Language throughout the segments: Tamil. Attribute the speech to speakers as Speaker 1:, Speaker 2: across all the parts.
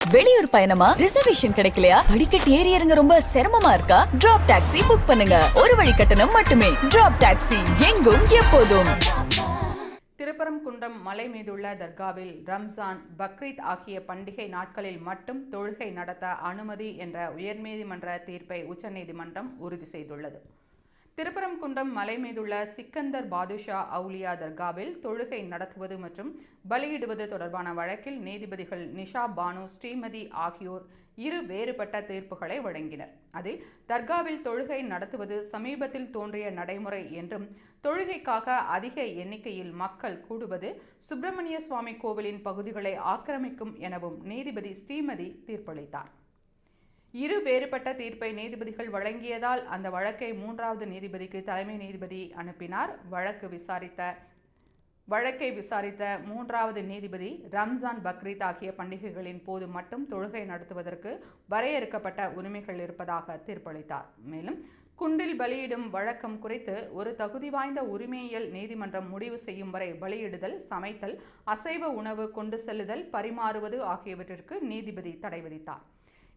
Speaker 1: வெளியூர் பயணமா? ரிசர்வேஷன் கிடைக்கலையா? படிக்கட்டு ஏறி இறங்க ரொம்ப சிரமமா இருக்கா? டிராப் டாக்ஸி புக் பண்ணுங்க. ஒரு வழி கட்டணம் மட்டுமே. டிராப் டாக்ஸி, எங்கும் எப்போதும்.
Speaker 2: திருப்பரங்குன்றம் மலை மீதுள்ள தர்காவில் ரம்ஜான், பக்ரீத் ஆகிய பண்டிகை நாட்களில் மட்டும் தொழுகை நடத்த அனுமதி என்ற உயர்நீதிமன்ற தீர்ப்பை உச்சநீதிமன்றம் உறுதி செய்துள்ளது. திருப்பரங்குன்றம் மலை மீதுள்ள சிக்கந்தர் பாதுஷா அவுலியா தர்காவில் தொழுகை நடத்துவது மற்றும் பலியிடுவது தொடர்பான வழக்கில் நீதிபதிகள் நிஷா பானு, ஸ்ரீமதி ஆகியோர் இரு வேறுபட்ட தீர்ப்புகளை வழங்கினர். அதில் தர்காவில் தொழுகை நடத்துவது சமீபத்தில் தோன்றிய நடைமுறை என்றும், தொழுகைக்காக அதிக எண்ணிக்கையில் மக்கள் கூடுவது சுப்பிரமணிய சுவாமி கோவிலின் பகுதிகளை ஆக்கிரமிக்கும் எனவும் நீதிபதி ஸ்ரீமதி தீர்ப்பளித்தார். இரு வேறுபட்ட தீர்ப்பை நீதிபதிகள் வழங்கியதால் அந்த வழக்கை மூன்றாவது நீதிபதிக்கு தலைமை நீதிபதி அனுப்பினார். வழக்கை விசாரித்த மூன்றாவது நீதிபதி ரம்ஜான், பக்ரீத் ஆகிய பண்டிகைகளின் போது மட்டும் தொழுகை நடத்துவதற்கு வரையறுக்கப்பட்ட உரிமைகள் இருப்பதாக தீர்ப்பளித்தார். மேலும் குண்டில் பலியிடும் வழக்கம் குறித்து ஒரு தகுதி வாய்ந்த உரிமையியல் நீதிமன்றம் முடிவு செய்யும் வரை பலியிடுதல், சமைத்தல், அசைவ உணவு கொண்டு செல்லுதல், பரிமாறுவது ஆகியவற்றிற்கு நீதிபதி தடை விதித்தார்.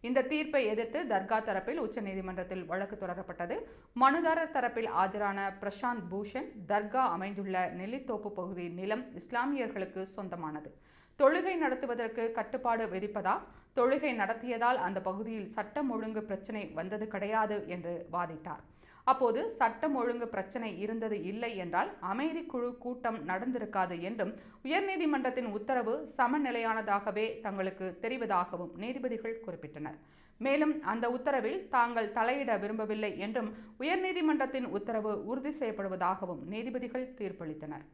Speaker 2: இந்த தீர்ப்பை எதிர்த்து தர்கா தரப்பில் உச்சநீதிமன்றத்தில் வழக்கு தொடரப்பட்டது. மனுதாரர் தரப்பில் ஆஜரான பிரசாந்த் பூஷன், தர்கா அமைந்துள்ள நெல்லித்தோப்பு பகுதி நிலம் இஸ்லாமியர்களுக்கு சொந்தமானது. தொழுகை நடத்துவதற்கு கட்டுப்பாடு விதிப்பதா? தொழுகை நடத்தியதால் அந்த பகுதியில் சட்டம் ஒழுங்கு பிரச்சினை வந்தது கிடையாது என்று வாதிட்டார். அப்போது சட்டம் ஒழுங்கு பிரச்சினை இருந்தது இல்லை என்றால் அமைதி குழு கூட்டம் நடந்திருக்காது என்றும், உயர்நீதிமன்றத்தின் உத்தரவு சமநிலையானதாகவே தங்களுக்கு தெரிவதாகவும் நீதிபதிகள் குறிப்பிட்டனர். மேலும் அந்த உத்தரவில் தாங்கள் தலையிட விரும்பவில்லை என்றும், உயர்நீதிமன்றத்தின் உத்தரவு உறுதி செய்யப்படுவதாகவும் நீதிபதிகள் தீர்ப்பளித்தனர்.